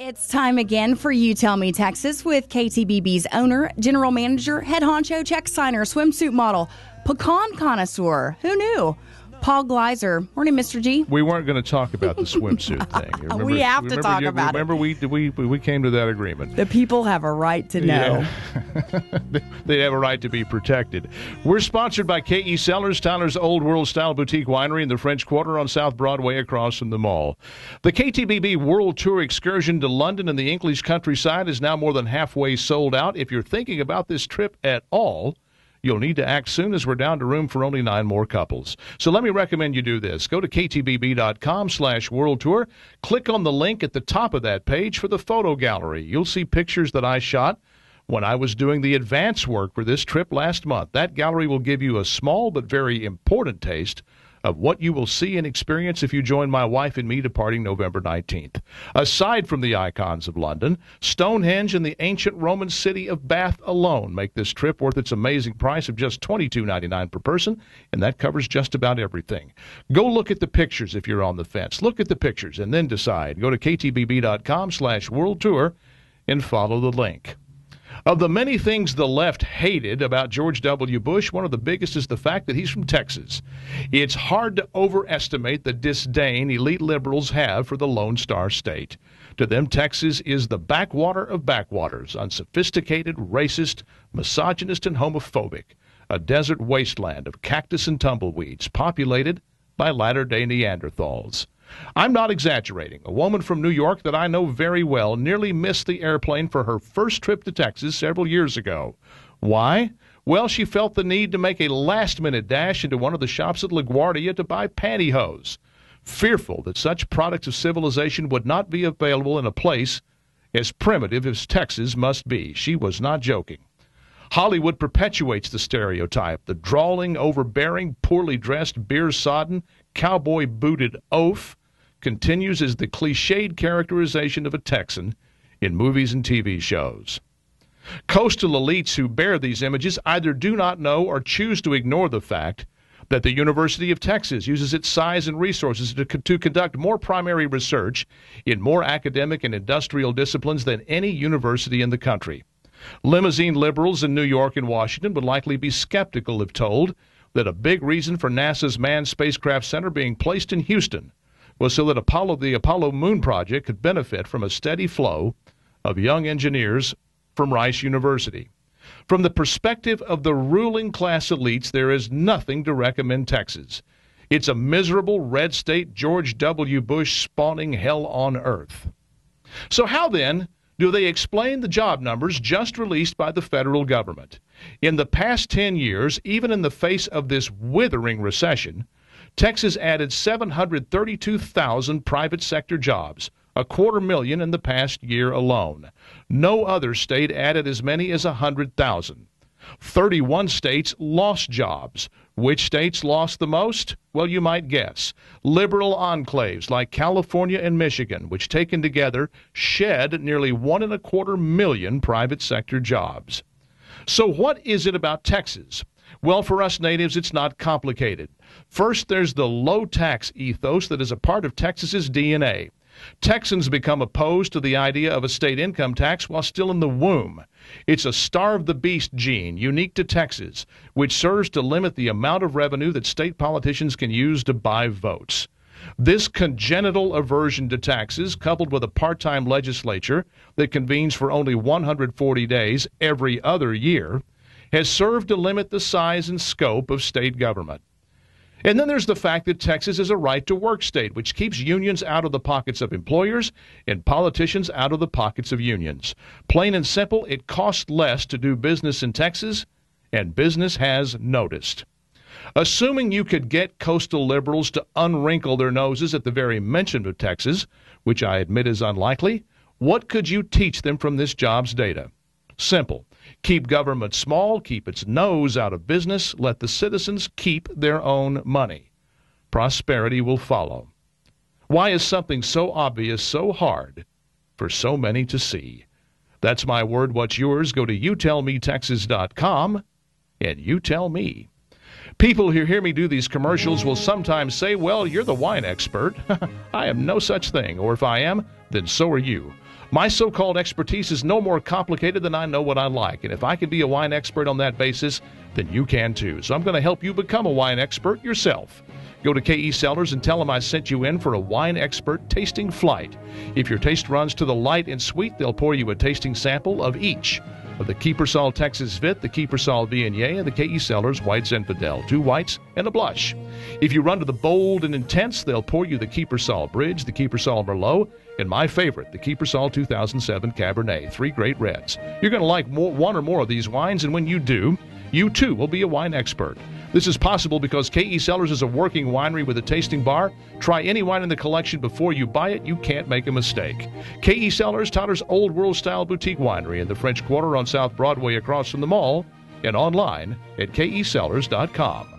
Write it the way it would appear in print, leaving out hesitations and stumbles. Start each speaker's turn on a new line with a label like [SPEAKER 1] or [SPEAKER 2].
[SPEAKER 1] It's time again for You Tell Me Texas with KTBB's owner, general manager, head honcho, check signer, swimsuit model, pecan connoisseur. Who knew? Paul Gleiser. Morning, Mr. G.
[SPEAKER 2] We weren't going to talk about the swimsuit thing.
[SPEAKER 1] We have to talk about it.
[SPEAKER 2] Remember, we came to that agreement.
[SPEAKER 1] The people have a right to know.
[SPEAKER 2] Yeah. They have a right to be protected. We're sponsored by K.E. Cellars, Tyler's Old World Style Boutique Winery in the French Quarter on South Broadway across from the mall. The KTBB World Tour excursion to London and the English countryside is now more than halfway sold out. If you're thinking about this trip at all, you'll need to act soon, as we're down to room for only 9 more couples. So let me recommend you do this. Go to ktbb.com/world tour. Click on the link at the top of that page for the photo gallery. You'll see pictures that I shot when I was doing the advance work for this trip last month. That gallery will give you a small but very important taste of what you will see and experience if you join my wife and me departing November 19th. Aside from the icons of London, Stonehenge and the ancient Roman city of Bath alone make this trip worth its amazing price of just $22.99 per person, and that covers just about everything. Go look at the pictures if you're on the fence. Look at the pictures and then decide. Go to ktbb.com/world tour and follow the link. Of the many things the left hated about George W. Bush, one of the biggest is the fact that he's from Texas. It's hard to overestimate the disdain elite liberals have for the Lone Star State. To them, Texas is the backwater of backwaters, unsophisticated, racist, misogynist, and homophobic, a desert wasteland of cactus and tumbleweeds populated by latter-day Neanderthals. I'm not exaggerating. A woman from New York that I know very well nearly missed the airplane for her first trip to Texas several years ago. Why? Well, she felt the need to make a last-minute dash into one of the shops at LaGuardia to buy pantyhose, fearful that such products of civilization would not be available in a place as primitive as Texas must be. She was not joking. Hollywood perpetuates the stereotype. The drawling, overbearing, poorly dressed, beer-sodden, cowboy-booted oaf continues as the cliched characterization of a Texan in movies and TV shows. Coastal elites who bear these images either do not know or choose to ignore the fact that the University of Texas uses its size and resources to conduct more primary research in more academic and industrial disciplines than any university in the country. Limousine liberals in New York and Washington would likely be skeptical if told that a big reason for NASA's Manned Spacecraft Center being placed in Houston was so that the Apollo Moon Project could benefit from a steady flow of young engineers from Rice University. From the perspective of the ruling class elites, there is nothing to recommend Texas. It's a miserable red state George W. Bush spawning hell on earth. So how then do they explain the job numbers just released by the federal government? In the past 10 years, even in the face of this withering recession, Texas added 732,000 private sector jobs, 250,000 in the past year alone. No other state added as many as 100,000. 31 states lost jobs. Which states lost the most? Well, you might guess. Liberal enclaves like California and Michigan, which taken together shed nearly 1.25 million private sector jobs. So what is it about Texas? Well, for us natives, it's not complicated. First, there's the low-tax ethos that is a part of Texas's DNA. Texans become opposed to the idea of a state income tax while still in the womb. It's a starve-the-beast gene unique to Texas, which serves to limit the amount of revenue that state politicians can use to buy votes. This congenital aversion to taxes, coupled with a part-time legislature that convenes for only 140 days every other year, has served to limit the size and scope of state government. And then there's the fact that Texas is a right-to-work state, which keeps unions out of the pockets of employers and politicians out of the pockets of unions. Plain and simple, it costs less to do business in Texas, and business has noticed. Assuming you could get coastal liberals to unwrinkle their noses at the very mention of Texas, which I admit is unlikely, what could you teach them from this jobs data? Simple. Keep government small, keep its nose out of business, let the citizens keep their own money. Prosperity will follow. Why is something so obvious so hard for so many to see? That's my word. What's yours? Go to youtellmetexas.com and you tell me. People who hear me do these commercials will sometimes say, well, you're the wine expert. I am no such thing, or if I am, then so are you. My so-called expertise is no more complicated than I know what I like. And if I can be a wine expert on that basis, then you can too. So I'm going to help you become a wine expert yourself. Go to KE Cellars and tell them I sent you in for a wine expert tasting flight. If your taste runs to the light and sweet, they'll pour you a tasting sample of each of the Kiepersol Texas Vit, the Kiepersol Viognier, and the KE Cellars White Zinfandel, 2 whites and a blush. If you run to the bold and intense, they'll pour you the Kiepersol Bridge, the Kiepersol Merlot, and my favorite, the Kiepersol 2007 Cabernet, 3 great reds. You're going to like one or more of these wines, and when you do, you too will be a wine expert. This is possible because KE Cellars is a working winery with a tasting bar. Try any wine in the collection before you buy it. You can't make a mistake. KE Cellars, Tyler's Old World Style Boutique Winery in the French Quarter on South Broadway across from the mall, and online at KECellars.com.